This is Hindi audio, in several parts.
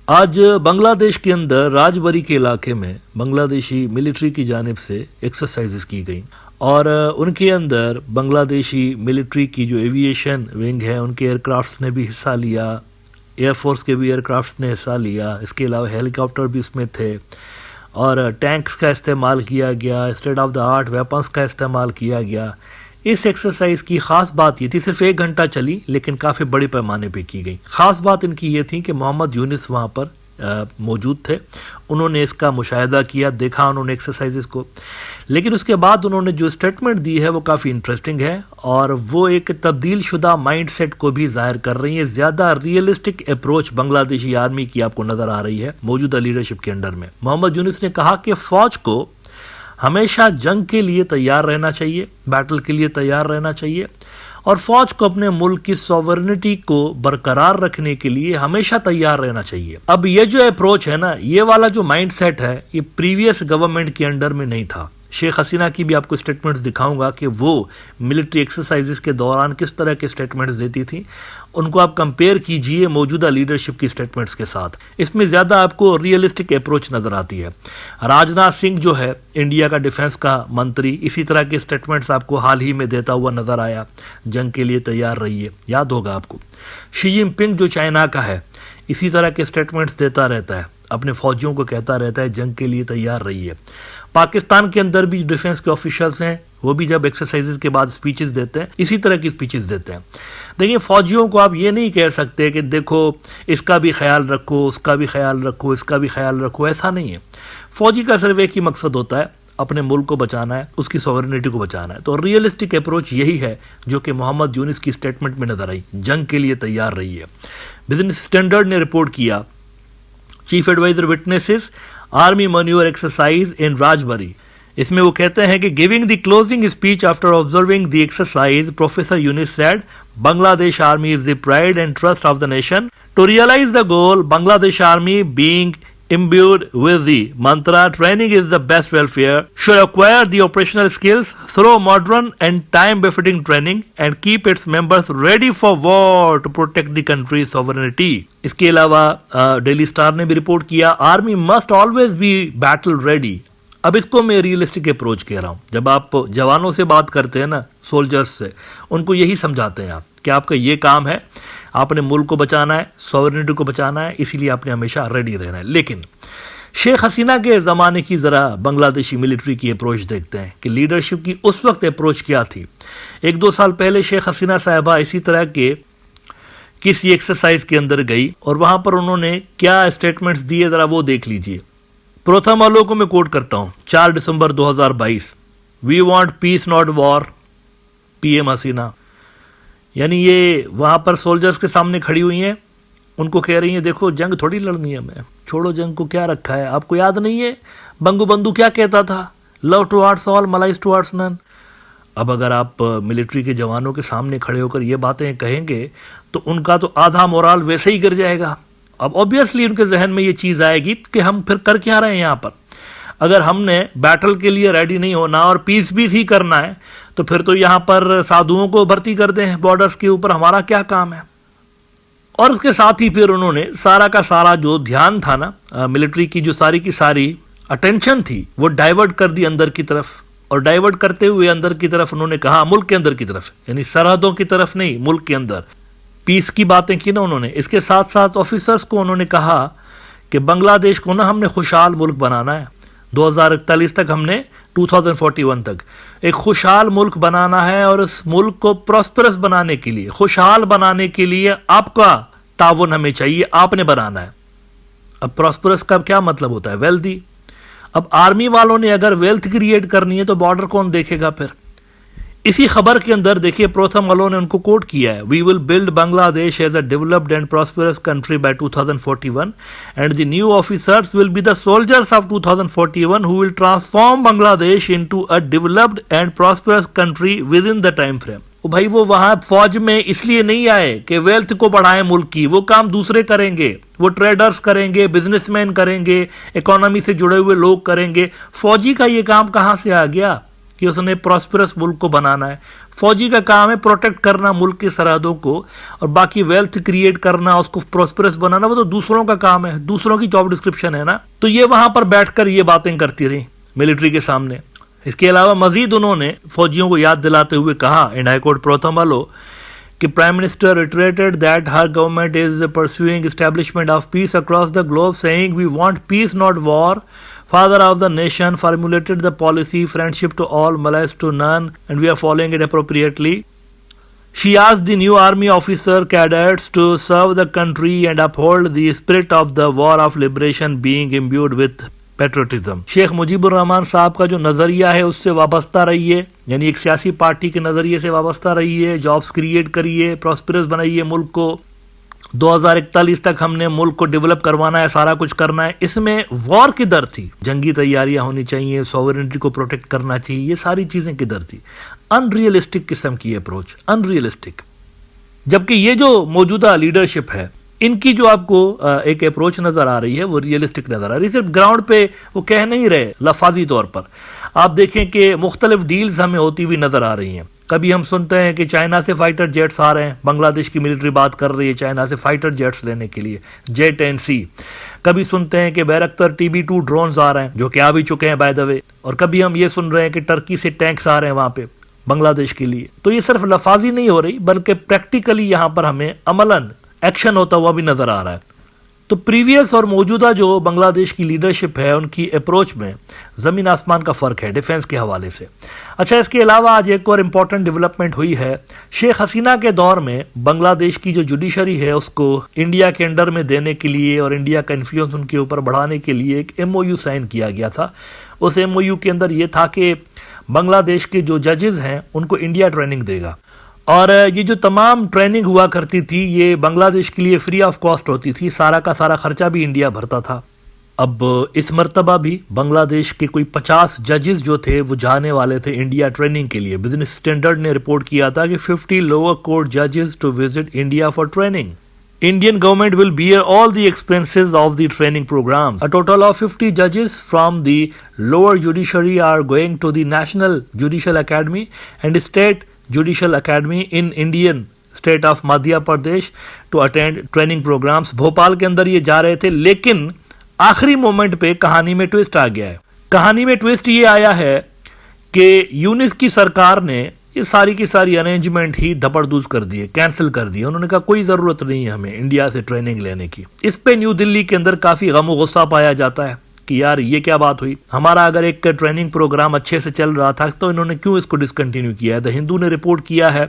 आज बांग्लादेश के अंदर राजबरी के इलाके में बांग्लादेशी मिलिट्री की जानिब से एक्सरसाइजेस की गई और उनके अंदर बांग्लादेशी मिलिट्री की जो एविएशन विंग है उनके एयरक्राफ्ट ने भी हिस्सा लिया, एयरफोर्स के भी एयरक्राफ्ट ने हिस्सा लिया, इसके अलावा हेलीकॉप्टर भी इसमें थे और टैंक्स का इस्तेमाल किया गया, state of the art weapons का इस्तेमाल किया गया। इस एक्सरसाइज की ख़ास बात ये थी, सिर्फ 1 घंटा चली लेकिन काफ़ी बड़े पैमाने पे की गई। ख़ास बात इनकी ये थी कि मोहम्मद यूनिस वहाँ पर मौजूद थे, उन्होंने इसका मुशाहिदा किया, देखा उन्होंने एक्सरसाइजेस को, लेकिन उसके बाद उन्होंने जो स्टेटमेंट दी है वो काफ़ी इंटरेस्टिंग है और वो एक तब्दील शुदा माइंड सेट को भी जाहिर कर रही है। ज़्यादा रियलिस्टिक अप्रोच बांग्लादेशी आर्मी की आपको नज़र आ रही है मौजूदा लीडरशिप के अंडर में। मोहम्मद यूनिस ने कहा कि फ़ौज को हमेशा जंग के लिए तैयार रहना चाहिए, बैटल के लिए तैयार रहना चाहिए और फौज को अपने मुल्क की सॉवरेनिटी को बरकरार रखने के लिए हमेशा तैयार रहना चाहिए। अब ये जो अप्रोच है ना, ये वाला जो माइंडसेट है, ये प्रीवियस गवर्नमेंट के अंडर में नहीं था। शेख हसीना की भी आपको स्टेटमेंट्स दिखाऊंगा कि वो मिलिट्री एक्सरसाइजेस के दौरान किस तरह के स्टेटमेंट्स देती थी, उनको आप कंपेयर कीजिए मौजूदा लीडरशिप की स्टेटमेंट्स के साथ। इसमें ज़्यादा आपको रियलिस्टिक अप्रोच नज़र आती है। राजनाथ सिंह जो है इंडिया का डिफेंस का मंत्री, इसी तरह के स्टेटमेंट्स आपको हाल ही में देता हुआ नज़र आया, जंग के लिए तैयार रहिए, याद होगा आपको। शी जिनपिंग जो चाइना का है, इसी तरह के स्टेटमेंट्स देता रहता है, अपने फौजियों को कहता रहता है जंग के लिए तैयार रहिए। पाकिस्तान के अंदर भी डिफेंस के ऑफिशियल्स हैं, वो भी जब एक्सरसाइजेज के बाद स्पीचेस देते हैं इसी तरह की स्पीचेस देते हैं। देखिए, फौजियों को आप ये नहीं कह सकते कि देखो इसका भी ख्याल रखो, उसका भी ख्याल रखो, इसका भी ख्याल रखो, ऐसा नहीं है। फौजी का सिर्फ एक ही मकसद होता है, अपने मुल्क को बचाना है, उसकी सॉवरेनिटी को बचाना है। तो रियलिस्टिक अप्रोच यही है जो कि मोहम्मद यूनिस की स्टेटमेंट में नजर आई, जंग के लिए तैयार रहिए। बिजनेस स्टैंडर्ड ने रिपोर्ट किया, chief adviser witnesses army manoeuvre exercise in Rajbari. इसमें वो कहते हैं कि giving the closing speech after observing the exercise, professor Yunus said Bangladesh army is the pride and trust of the nation. To realise the goal, Bangladesh army being imbued with the mantra training is the best welfare should acquire the operational skills through modern and time befitting training and keep its members ready for war to protect the country's sovereignty। इसके अलावा डेली स्टार ने भी रिपोर्ट किया, army must always be battle ready. अब इसको मैं रियलिस्टिक अप्रोच कह रहा हूं। जब आप जवानों से बात करते हैं ना, सोल्जर्स से, उनको यही समझाते हैं आप कि आपका ये काम है, आपने मुल्क को बचाना है, सॉवरेनिटी को बचाना है, इसीलिए आपने हमेशा रेडी रहना है। लेकिन शेख हसीना के ज़माने की ज़रा बांग्लादेशी मिलिट्री की अप्रोच देखते हैं कि लीडरशिप की उस वक्त अप्रोच क्या थी। 1-2 साल पहले शेख हसीना साहबा इसी तरह के किसी एक्सरसाइज के अंदर गई और वहाँ पर उन्होंने क्या स्टेटमेंट्स दिए, ज़रा वो देख लीजिए। प्रथम अलो को मैं कोट करता हूँ, 4 दिसंबर 2022, we want peace not war, PM Hasina. यानी ये वहाँ पर सोल्जर्स के सामने खड़ी हुई हैं, उनको कह रही हैं देखो जंग थोड़ी लड़नी है, हमें छोड़ो जंग को, क्या रखा है। आपको याद नहीं है बंगबंधु क्या कहता था, love towards all, malice towards none. अब अगर आप मिलिट्री के जवानों के सामने खड़े होकर ये बातें कहेंगे तो उनका तो आधा मोराल वैसे ही गिर जाएगा। अब ऑब्वियसली उनके जहन में ये चीज़ आएगी कि हम फिर कर क्या रहे हैं यहाँ पर। अगर हमने बैटल के लिए रेडी नहीं होना और पीस भी ही करना है तो फिर तो यहाँ पर साधुओं को भर्ती कर दें बॉर्डर्स के ऊपर, हमारा क्या काम है। और उसके साथ ही फिर उन्होंने सारा का सारा जो ध्यान था ना, मिलिट्री की जो सारी की सारी अटेंशन थी वो डाइवर्ट कर दी अंदर की तरफ, और डाइवर्ट करते हुए अंदर की तरफ उन्होंने कहा, मुल्क के अंदर की तरफ, यानी सरहदों की तरफ नहीं, मुल्क के अंदर पीस की बातें की ना उन्होंने। इसके साथ साथ ऑफिसर्स को उन्होंने कहा कि बांग्लादेश को ना हमने खुशहाल मुल्क बनाना है, 2041 तक, हमने 2041 तक एक खुशहाल मुल्क बनाना है और उस मुल्क को प्रॉस्परस बनाने के लिए, खुशहाल बनाने के लिए आपका ताउन हमें चाहिए, आपने बनाना है। अब प्रॉस्परस का क्या मतलब होता है, वेल्दी। अब आर्मी वालों ने अगर वेल्थ क्रिएट करनी है तो बॉर्डर कौन देखेगा फिर। इसी खबर के अंदर देखिए प्रथम अलो ने उनको कोट किया है, we will build Bangladesh as a developed and prosperous country by 2041 and the new officers will be the soldiers of 2041 who will transform Bangladesh into a developed and prosperous country within the time frame. भाई वो वहां फौज में इसलिए नहीं आए कि वेल्थ को बढ़ाएं मुल्क की, वो काम दूसरे करेंगे, वो ट्रेडर्स करेंगे, बिजनेसमैन करेंगे, इकोनॉमी से जुड़े हुए लोग करेंगे। फौजी का ये काम कहां से आ गया कि उसने प्रॉस्पेरस मुल्क को बनाना है। फौजी का काम है प्रोटेक्ट करना मुल्क की सरहदों को, और बाकी वेल्थ क्रिएट करना, उसको प्रॉस्पेरस बनाना, वो तो दूसरों का काम है, दूसरों की जॉब डिस्क्रिप्शन है ना। तो ये वहां पर बैठकर ये बातें करती रही मिलिट्री के सामने। इसके अलावा मजीद उन्होंने फौजियों को याद दिलाते हुए कहा इन हाईकोर्ट प्रोथमालो कि prime minister reiterated that her government is pursuing establishment of peace across the globe, saying we want peace not war. Father of the nation formulated the policy friendship to all, malice to none, and we are following it appropriately. She asked the new army officer cadets to serve the country and uphold the spirit of the war of liberation being imbued with patriotism. Sheikh Mujibur Rahman साहब का जो नज़रिया है उससे वाबस्ता रहिए, यानी एक सियासी पार्टी के नज़रिए से वाबस्ता रहिए, जॉब्स क्रिएट करिए, प्रॉस्पेरस बनाइए मुल्क को, 2041 तक हमने मुल्क को डेवलप करवाना है, सारा कुछ करना है. इसमें वॉर किधर थी? जंगी तैयारियां होनी चाहिए, सॉवरेनिटी को प्रोटेक्ट करना चाहिए, ये सारी चीजें किधर थी? अनरियलिस्टिक किस्म की अप्रोच, अनरियलिस्टिक. जबकि ये जो मौजूदा लीडरशिप है इनकी जो आपको एक अप्रोच नजर आ रही है वो रियलिस्टिक नजर आ रही है. सिर्फ ग्राउंड पे वो कह नहीं रहे लफाजी तौर पर. आप देखें कि मुख्तलिफ डील्स हमें होती हुई नजर आ रही हैं. कभी हम सुनते हैं कि चाइना से फाइटर जेट्स आ रहे हैं, बांग्लादेश की मिलिट्री बात कर रही है चाइना से फाइटर जेट्स लेने के लिए, जेट एंड सी. कभी सुनते हैं कि बैरक्टर TB2 ड्रोन्स आ रहे हैं जो कि आ भी चुके हैं बाय द वे. और कभी हम ये सुन रहे हैं कि टर्की से टैंक्स आ रहे हैं वहां पे बांग्लादेश के लिए. तो ये सिर्फ लफाजी नहीं हो रही बल्कि प्रैक्टिकली यहां पर हमें अमलन एक्शन होता हुआ भी नजर आ रहा है. तो प्रीवियस और मौजूदा जो बांग्लादेश की लीडरशिप है उनकी अप्रोच में ज़मीन आसमान का फ़र्क है डिफेंस के हवाले से. अच्छा, इसके अलावा आज एक और इम्पॉर्टेंट डेवलपमेंट हुई है. शेख हसीना के दौर में बांग्लादेश की जो जुडिशरी है उसको इंडिया के अंडर में देने के लिए और इंडिया का इन्फ्लुएंस उनके ऊपर बढ़ाने के लिए एक MOU साइन किया गया था. उस MOU के अंदर ये था कि बांग्लादेश के जो जजेस हैं उनको इंडिया ट्रेनिंग देगा, और ये जो तमाम ट्रेनिंग हुआ करती थी ये बांग्लादेश के लिए फ्री ऑफ कॉस्ट होती थी, सारा का सारा खर्चा भी इंडिया भरता था. अब इस मर्तबा भी बांग्लादेश के कोई 50 जजेस जो थे वो जाने वाले थे इंडिया ट्रेनिंग के लिए. बिजनेस स्टैंडर्ड ने रिपोर्ट किया था कि 50 लोअर कोर्ट जजेस to visit India for training. Indian government will bear all the expenses of the training programs. A total of 50 judges from the lower judiciary are going to the National Judicial Academy and State Judicial Academy in Indian state of Madhya Pradesh to attend training programs. Bhopal के अंदर ये जा रहे थे, लेकिन आखिरी मोमेंट पे कहानी में ट्विस्ट आ गया है. कहानी में ट्विस्ट ये आया है कि यूनिस की सरकार ने ये सारी की सारी अरेंजमेंट ही धपड़दूज कर दिए, कैंसिल कर दिए. उन्होंने कहा कोई ज़रूरत नहीं है हमें इंडिया से ट्रेनिंग लेने की. इस पे न्यू दिल्ली के अंदर काफ़ी गम गुस्सा पाया जाता है कि यार ये क्या बात हुई, हमारा अगर एक ट्रेनिंग प्रोग्राम अच्छे से चल रहा था तो इन्होंने क्यों इसको डिसकंटिन्यू किया है. द हिंदू ने रिपोर्ट किया है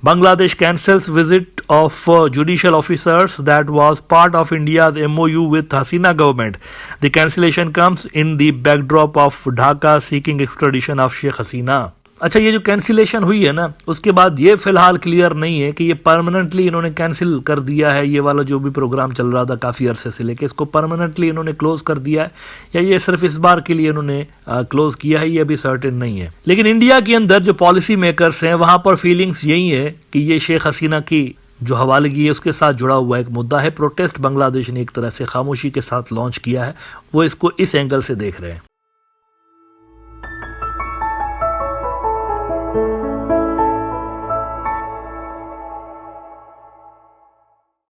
Bangladesh cancels visit of judicial officers that was part of India's MOU with Hasina government. The cancellation comes in the backdrop of Dhaka seeking extradition of Sheikh Hasina. अच्छा, ये जो कैंसिलेशन हुई है ना उसके बाद ये फिलहाल क्लियर नहीं है कि ये परमानेंटली इन्होंने कैंसिल कर दिया है, ये वाला जो भी प्रोग्राम चल रहा था काफ़ी अरसे से लेके इसको परमानेंटली इन्होंने क्लोज कर दिया है या ये सिर्फ इस बार के लिए इन्होंने क्लोज किया है, ये अभी सर्टेन नहीं है. लेकिन इंडिया के अंदर जो पॉलिसी मेकर्स हैं वहां पर फीलिंग्स यही है कि ये शेख हसीना की जो हवालगी है उसके साथ जुड़ा हुआ एक मुद्दा है. प्रोटेस्ट बांग्लादेश ने एक तरह से खामोशी के साथ लॉन्च किया है, वो इसको इस एंगल से देख रहे हैं.